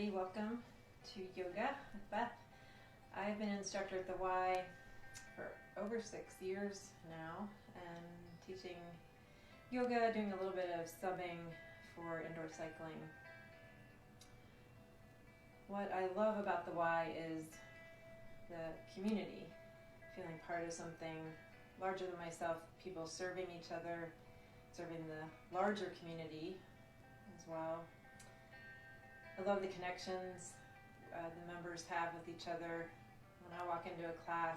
everybody, welcome to Yoga with Beth. I've been an instructor at the Y for over 6 years now and teaching yoga, doing a little bit of subbing for indoor cycling. What I love about the Y is the community, feeling part of something larger than myself, people serving each other, serving the larger community as well. I love the connections the members have with each other. When I walk into a class,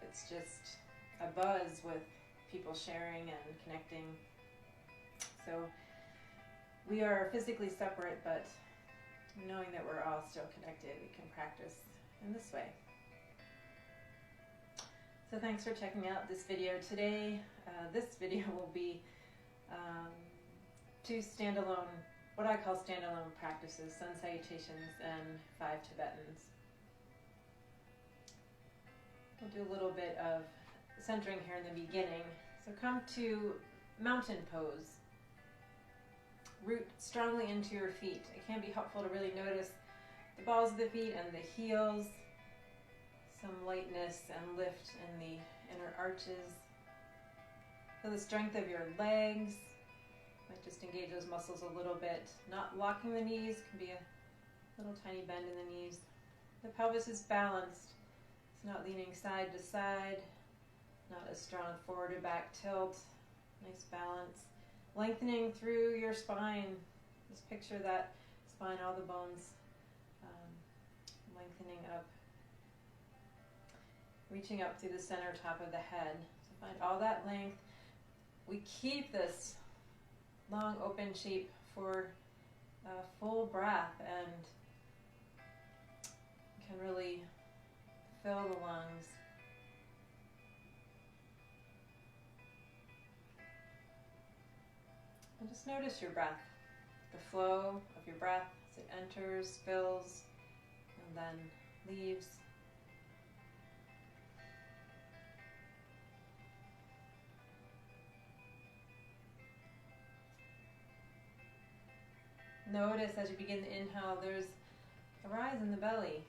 it's just a buzz with people sharing and connecting. So we are physically separate, but knowing that we're all still connected, we can practice in this way. So thanks for checking out this video today. This video will be 2 standalone, what I call standalone practices, sun salutations and 5 Tibetans. We'll do a little bit of centering here in the beginning. So come to mountain pose. Root strongly into your feet. It can be helpful to really notice the balls of the feet and the heels. Some lightness and lift in the inner arches. Feel the strength of your legs. Might just engage those muscles a little bit. Not locking the knees, can be a little tiny bend in the knees. The pelvis is balanced. It's not leaning side to side. Not a strong forward or back tilt. Nice balance. Lengthening through your spine. Just picture that spine, all the bones lengthening up. Reaching up through the center top of the head. So find all that length. We keep this long open shape for full breath and can really fill the lungs. And just notice your breath, the flow of your breath as it enters, fills, and then leaves. Notice as you begin to inhale, there's a rise in the belly.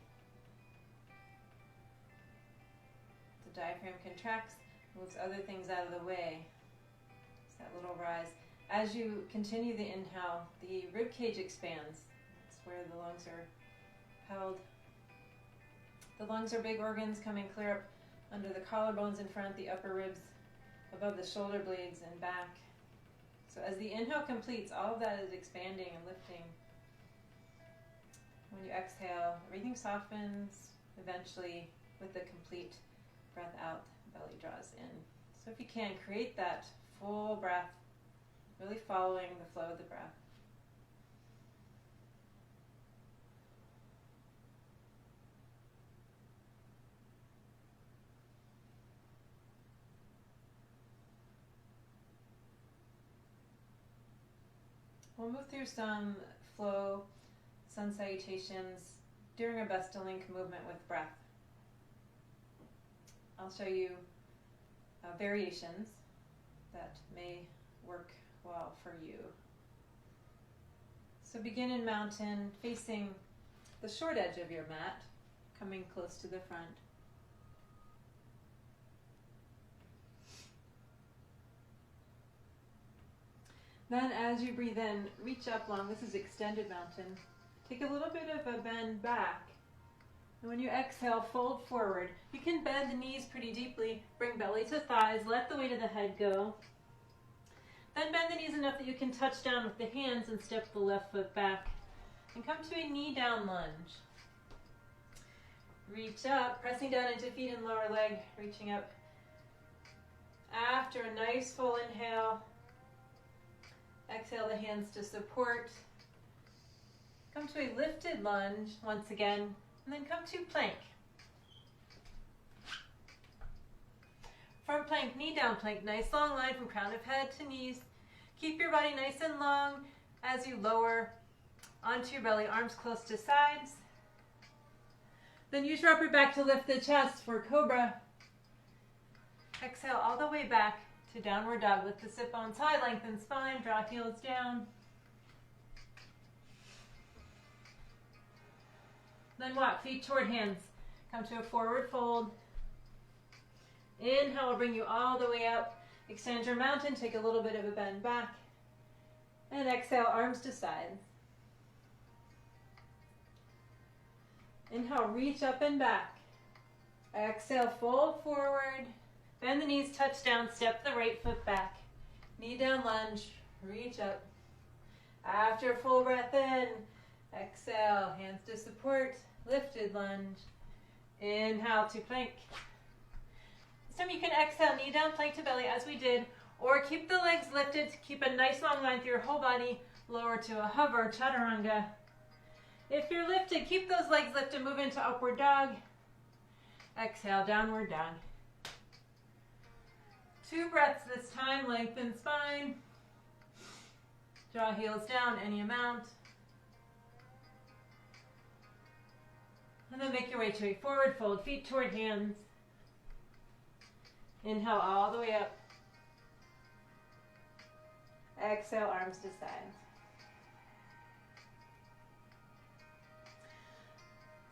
The diaphragm contracts, moves other things out of the way. It's that little rise. As you continue the inhale, the rib cage expands. That's where the lungs are held. The lungs are big organs coming clear up under the collarbones in front, the upper ribs above the shoulder blades and back. So as the inhale completes, all of that is expanding and lifting. When you exhale, everything softens. Eventually, with the complete breath out, the belly draws in. So if you can, create that full breath, really following the flow of the breath. We'll move through some flow, sun salutations during a best to link movement with breath. I'll show you variations that may work well for you. So begin in mountain, facing the short edge of your mat, coming close to the front. Then as you breathe in, reach up long. This is extended mountain. Take a little bit of a bend back. And when you exhale, fold forward. You can bend the knees pretty deeply. Bring belly to thighs. Let the weight of the head go. Then bend the knees enough that you can touch down with the hands and step the left foot back. And come to a knee down lunge. Reach up, pressing down into feet and lower leg. Reaching up. After a nice full inhale, exhale the hands to support. Come to a lifted lunge once again, and then come to plank. Front plank, knee down plank, nice long line from crown of head to knees. Keep your body nice and long as you lower onto your belly, arms close to sides. Then use your upper back to lift the chest for cobra. Exhale all the way back to downward dog. Lift the sit bones high, lengthen spine, draw heels down. Then walk, feet toward hands. Come to a forward fold. Inhale will bring you all the way up. Extend your mountain, take a little bit of a bend back. And exhale, arms to sides. Inhale, reach up and back. Exhale, fold forward. Bend the knees, touch down, step the right foot back. Knee down, lunge, reach up. After a full breath in, exhale, hands to support, lifted lunge. Inhale to plank. This time you can exhale, knee down, plank to belly as we did, or keep the legs lifted, keep a nice long line through your whole body, lower to a hover, chaturanga. If you're lifted, keep those legs lifted, move into upward dog. Exhale, downward dog. 2 breaths this time, lengthen spine. Draw heels down any amount. And then make your way to a forward fold, feet toward hands. Inhale all the way up. Exhale, arms to sides.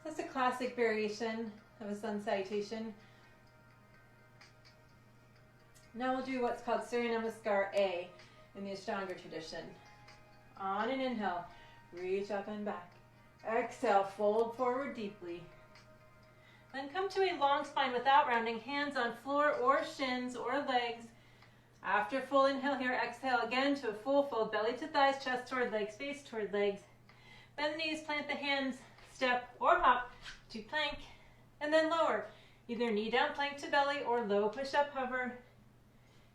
That's a classic variation of a sun salutation. Now we'll do what's called Surya Namaskar A in the Ashtanga tradition. On an inhale, reach up and back. Exhale, fold forward deeply. Then come to a long spine without rounding, hands on floor or shins or legs. After full inhale here, exhale again to a full fold, belly to thighs, chest toward legs, face toward legs. Bend the knees, plant the hands, step or hop to plank, and then lower. Either knee down, plank to belly, or low push-up hover.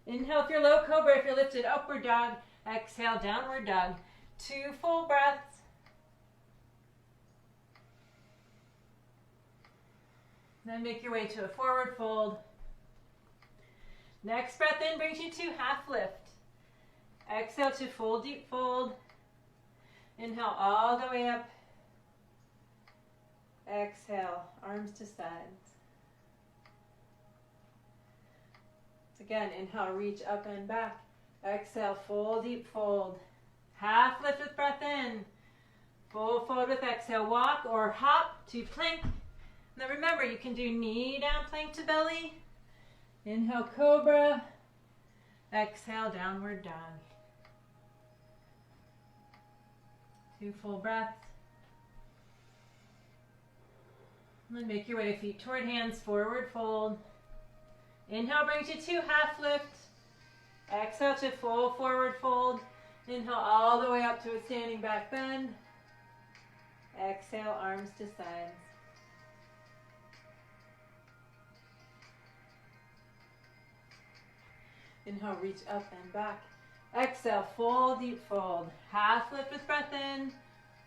Inhale if you're low cobra, if you're lifted, upward dog. Exhale, downward dog. 2 full breaths. Then make your way to a forward fold. Next breath in brings you to half lift. Exhale to full deep fold. Inhale all the way up. Exhale, arms to sides. Again, inhale, reach up and back. Exhale, full deep fold. Half lift with breath in. Full fold with exhale. Walk or hop to plank. Now remember, you can do knee down, plank to belly. Inhale, cobra. Exhale, downward dog. 2 full breaths. And then make your way feet toward hands, forward fold. Inhale brings you to half lift. Exhale to full forward fold. Inhale all the way up to a standing back bend. Exhale, arms to sides. Inhale, reach up and back. Exhale, full deep fold. Half lift with breath in.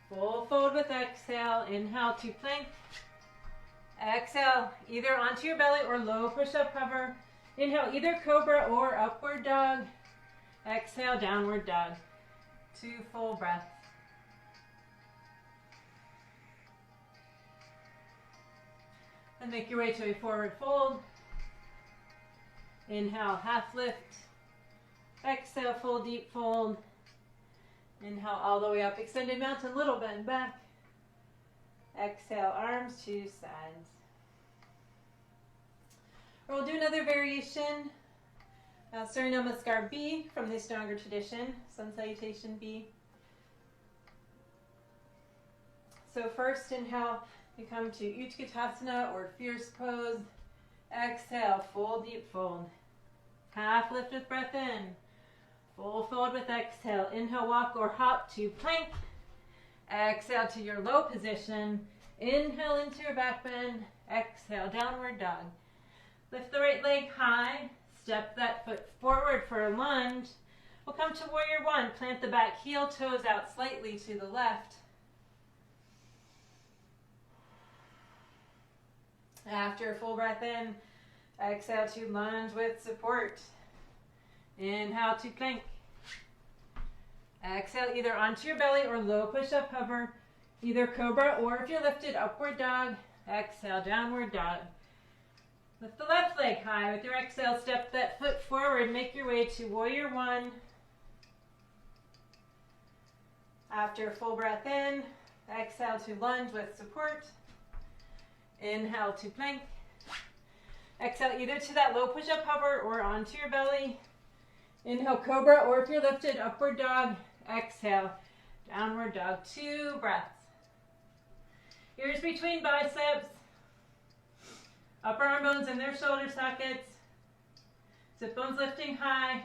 Full fold with exhale. Inhale to plank. Exhale, either onto your belly or low push-up hover. Inhale, either cobra or upward dog. Exhale, downward dog. 2 full breaths. And make your way to a forward fold. Inhale, half lift. Exhale, full deep fold. Inhale all the way up, extended mountain, little bend back. Exhale, arms to sides. We'll do another variation. Surya Namaskar B from the Ashtanga tradition, Sun Salutation B. So first inhale, you come to Utkatasana or fierce pose. Exhale, full deep fold. Half lift with breath in. Full fold with exhale. Inhale, walk or hop to plank. Exhale to your low position. Inhale into your back bend. Exhale, downward dog. Lift the right leg high. Step that foot forward for a lunge. We'll come to warrior one. Plant the back heel, toes out slightly to the left. After a full breath in, exhale to lunge with support. Inhale to plank. Exhale either onto your belly or low push-up hover. Either cobra or if you're lifted, upward dog. Exhale, downward dog. Lift the left leg high. With your exhale, step that foot forward. Make your way to warrior one. After a full breath in, exhale to lunge with support. Inhale to plank. Exhale either to that low push-up hover or onto your belly. Inhale, cobra, or if you're lifted, upward dog. Exhale, downward dog. 2 breaths. Ears between biceps. Upper arm bones in their shoulder sockets. Sit bones lifting high.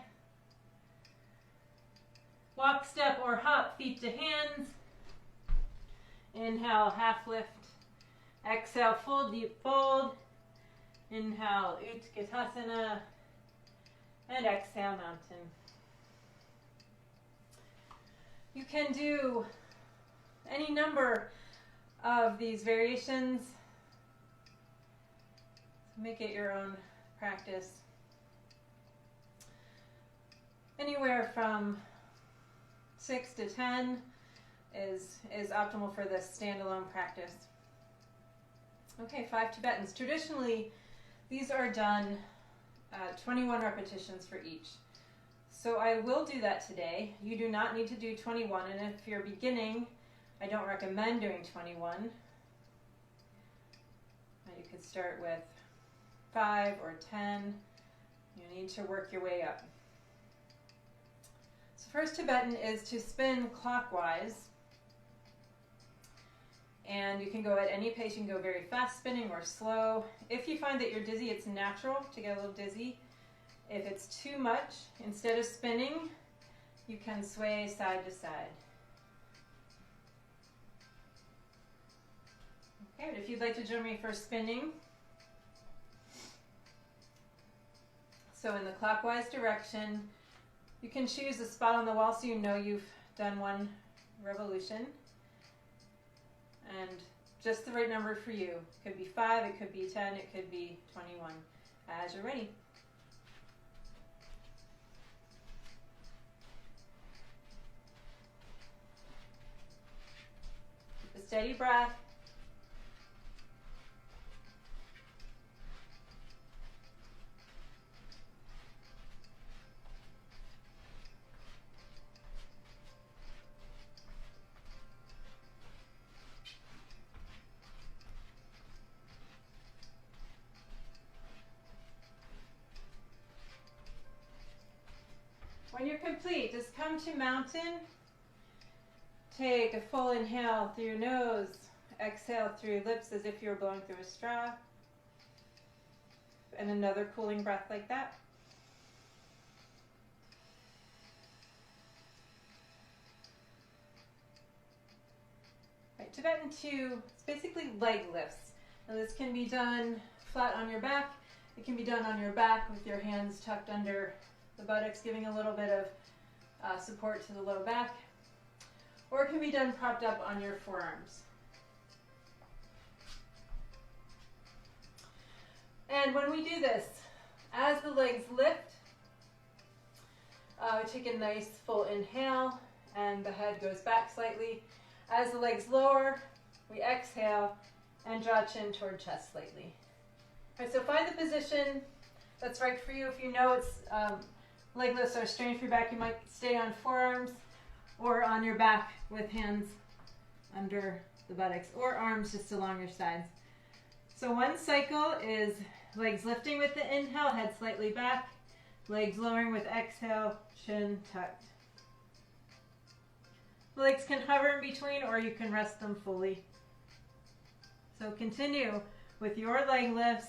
Walk, step, or hop, feet to hands. Inhale, half lift. Exhale, full deep fold. Inhale, Utkatasana. And exhale, mountain. You can do any number of these variations. Make it your own practice. Anywhere from 6 to 10 is optimal for this standalone practice. Okay, 5 Tibetans. Traditionally, these are done 21 repetitions for each. So I will do that today. You do not need to do 21, and if you're beginning, I don't recommend doing 21. You could start with 5 or 10. You need to work your way up. So first Tibetan is to spin clockwise. And you can go at any pace. You can go very fast spinning or slow. If you find that you're dizzy, it's natural to get a little dizzy. If it's too much, instead of spinning, you can sway side to side. Okay, but if you'd like to join me for spinning, so in the clockwise direction, you can choose a spot on the wall so you know you've done one revolution. And just the right number for you. It could be 5, it could be 10, it could be 21. As you're ready. Keep a steady breath. When you're complete, just come to mountain. Take a full inhale through your nose. Exhale through your lips as if you're blowing through a straw. And another cooling breath like that. Right, Tibetan 2, it's basically leg lifts. Now this can be done flat on your back. It can be done on your back with your hands tucked under the buttocks, giving a little bit of support to the low back. Or it can be done propped up on your forearms. And when we do this, as the legs lift, we take a nice full inhale and the head goes back slightly. As the legs lower, we exhale and draw chin toward chest slightly. All right, so find the position that's right for you. If you know it's leg lifts are strained for your back, you might stay on forearms or on your back with hands under the buttocks or arms just along your sides. So one cycle is legs lifting with the inhale, head slightly back, legs lowering with exhale, chin tucked. The legs can hover in between or you can rest them fully. So continue with your leg lifts.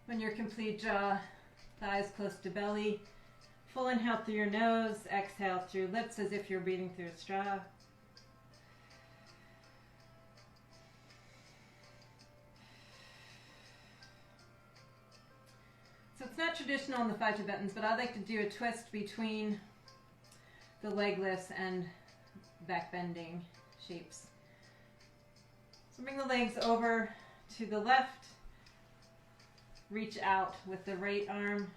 When you're complete, draw thighs close to belly. Full inhale through your nose, exhale through lips as if you're breathing through a straw. So it's not traditional in the 5 Tibetans, but I like to do a twist between the leg lifts and back bending shapes. So bring the legs over to the left, reach out with the right arm.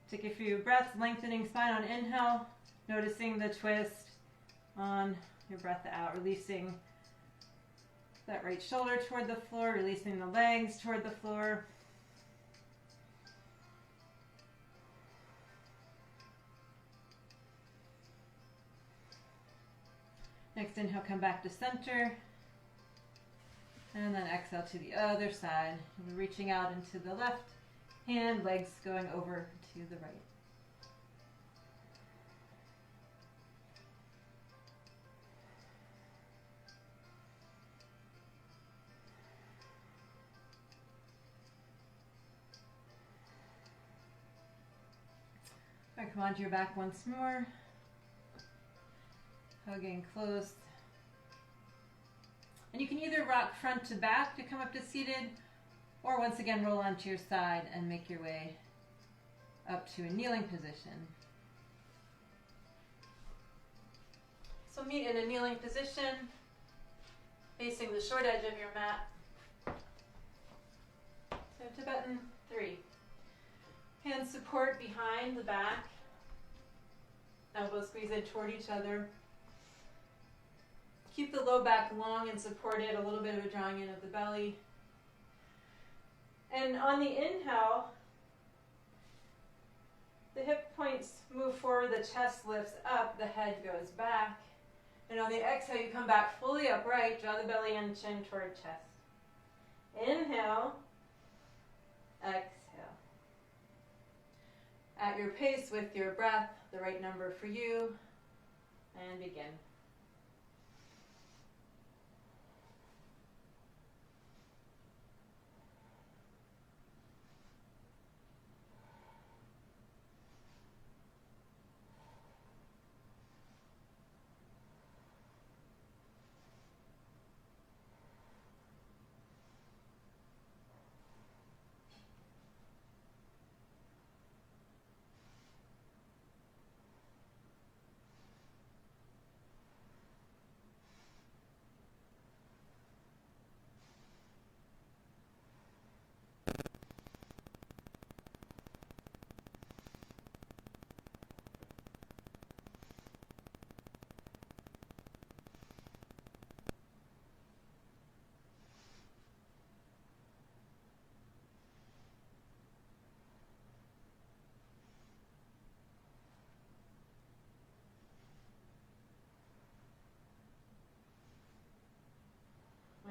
Take a few breaths, lengthening spine on inhale, noticing the twist on your breath out, releasing that right shoulder toward the floor, releasing the legs toward the floor. Next inhale, come back to center. And then exhale to the other side. Reaching out into the left hand, legs going over to the right. All right, come onto your back once more. Hugging close. And you can either rock front to back to come up to seated, or once again roll onto your side and make your way up to a kneeling position. So meet in a kneeling position, facing the short edge of your mat. So Tibetan 3. Hands support behind the back. Elbows squeeze in toward each other. Keep the low back long and supported, a little bit of a drawing in of the belly. And on the inhale, the hip points move forward, the chest lifts up, the head goes back. And on the exhale, you come back fully upright, draw the belly and chin toward chest. Inhale, exhale. At your pace with your breath, the right number for you, and begin.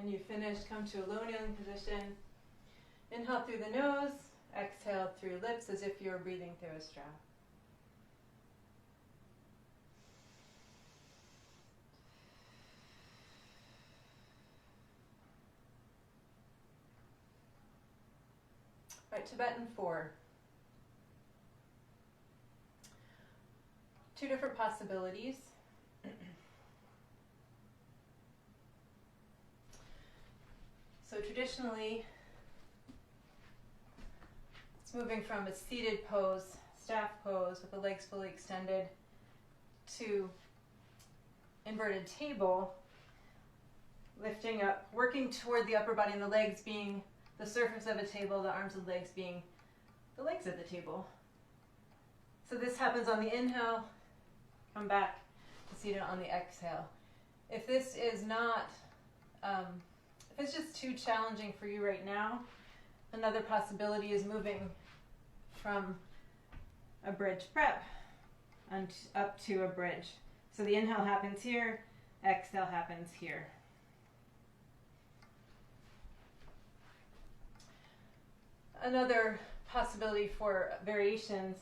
When you finish, come to a low kneeling position. Inhale through the nose, exhale through lips as if you're breathing through a straw. All right, Tibetan 4. 2 different possibilities. So traditionally, it's moving from a seated pose, staff pose with the legs fully extended, to inverted table, lifting up, working toward the upper body and the legs being the surface of a table, the arms and legs being the legs of the table. So this happens on the inhale, come back to seated on the exhale. If this is not, if it's just too challenging for you right now, another possibility is moving from a bridge prep and up to a bridge. So the inhale happens here, exhale happens here. Another possibility for variations,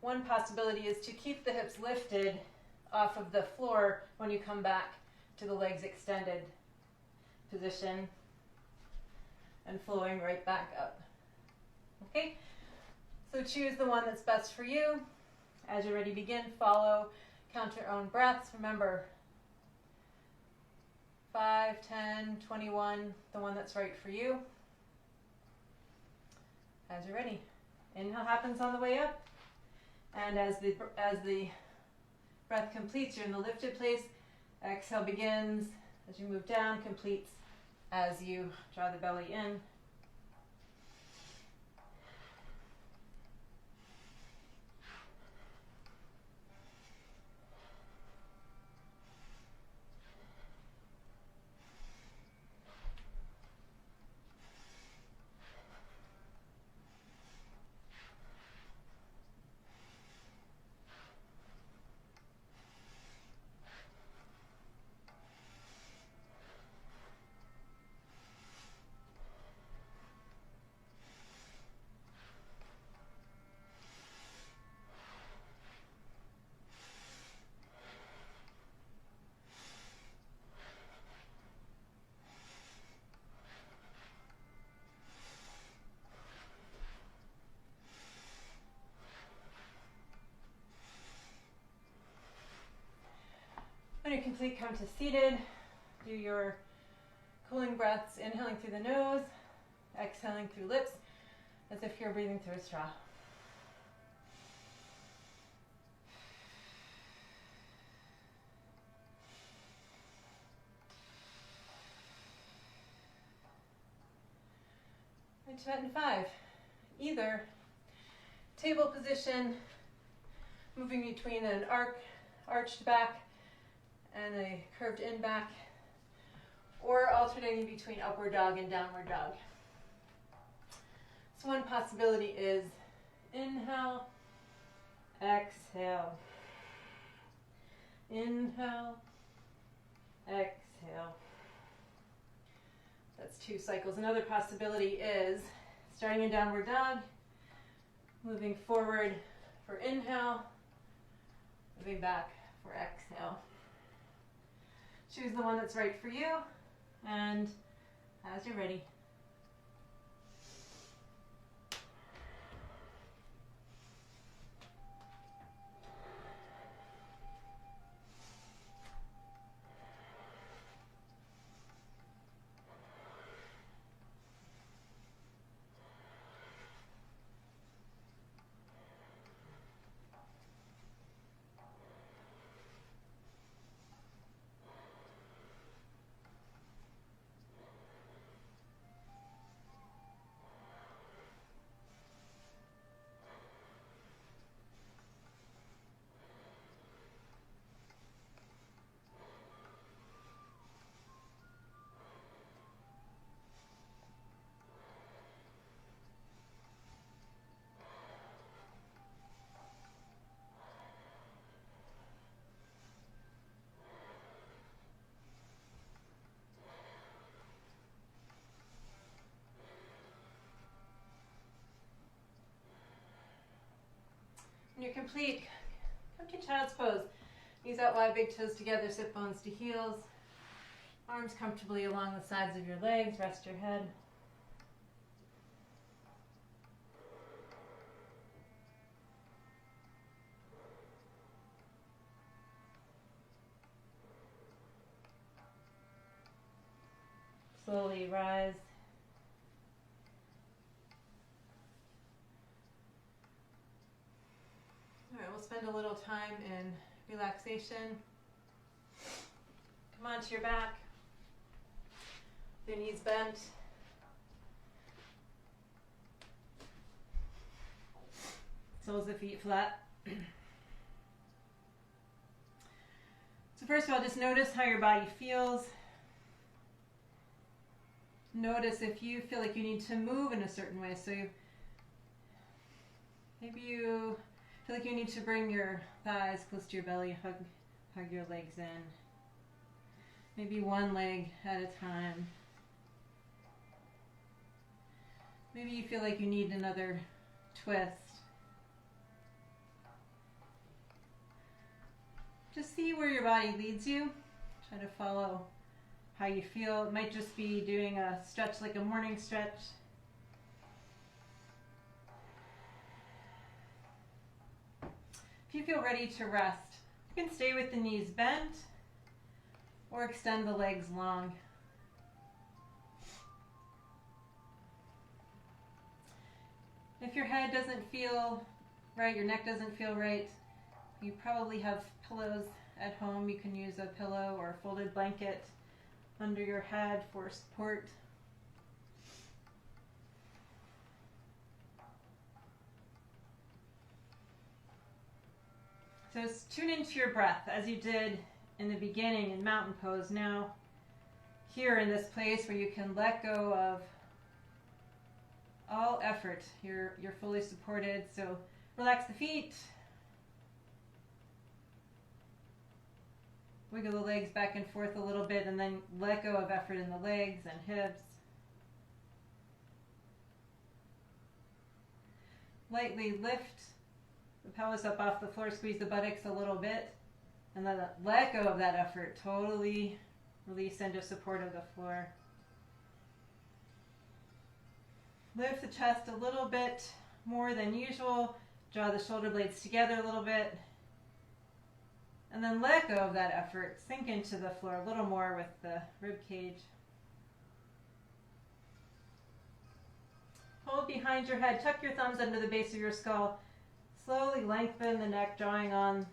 one possibility is to keep the hips lifted off of the floor when you come back to the legs extended position and flowing right back up. Okay, so choose the one that's best for you. As you're ready to begin, follow, count your own breaths. Remember, 5, 10, 21, the one that's right for you. As you're ready. Inhale happens on the way up, and as the breath completes, you're in the lifted place. Exhale begins as you move down, completes as you draw the belly in. When you're complete, come to seated. Do your cooling breaths, inhaling through the nose, exhaling through lips, as if you're breathing through a straw. And Tibetan 5. Either table position, moving between an arched back and a curved in back, or alternating between upward dog and downward dog. So one possibility is inhale, exhale, inhale, exhale. That's 2 cycles. Another possibility is starting in downward dog, moving forward for inhale, moving back for exhale. Choose the one that's right for you, and as you're ready. When you're complete, come to child's pose. Knees out wide, big toes together, sit bones to heels. Arms comfortably along the sides of your legs, rest your head. Slowly rise. All right, we'll spend a little time in relaxation. Come onto your back. Your knees bent. Soles of feet flat. So first of all, just notice how your body feels. Notice if you feel like you need to move in a certain way. So maybe you feel like you need to bring your thighs close to your belly, hug your legs in. Maybe one leg at a time. Maybe you feel like you need another twist. Just see where your body leads you. Try to follow how you feel. It might just be doing a stretch like a morning stretch. If you feel ready to rest, you can stay with the knees bent or extend the legs long. If your head doesn't feel right, your neck doesn't feel right, you probably have pillows at home. You can use a pillow or a folded blanket under your head for support. So tune into your breath as you did in the beginning in mountain pose. Now, here in this place where you can let go of all effort, you're fully supported. So relax the feet. Wiggle the legs back and forth a little bit, and then let go of effort in the legs and hips. Lightly lift the pelvis up off the floor, squeeze the buttocks a little bit, and then let go of that effort. Totally release into support of the floor. Lift the chest a little bit more than usual. Draw the shoulder blades together a little bit. And then let go of that effort. Sink into the floor a little more with the rib cage. Hold behind your head. Tuck your thumbs under the base of your skull. Slowly lengthen the neck, drawing on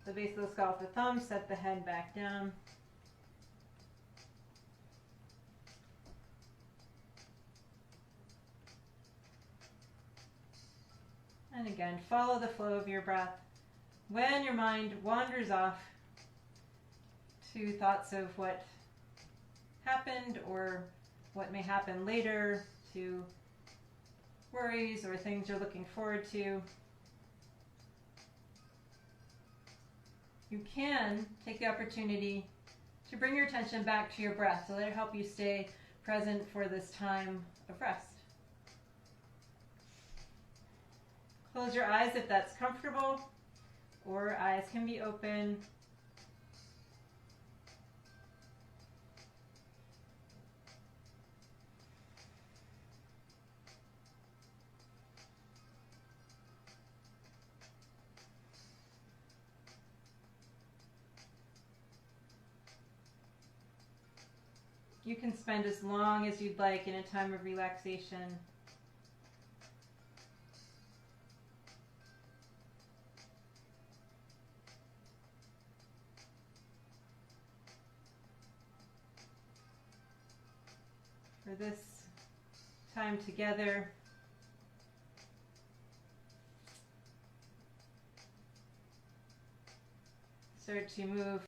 the base of the skull with the thumbs. Set the head back down. And again, follow the flow of your breath. When your mind wanders off to thoughts of what happened or what may happen later, to worries or things you're looking forward to, you can take the opportunity to bring your attention back to your breath, so let it help you stay present for this time of rest. Close your eyes if that's comfortable, or eyes can be open. You can spend as long as you'd like in a time of relaxation. For this time together, start to move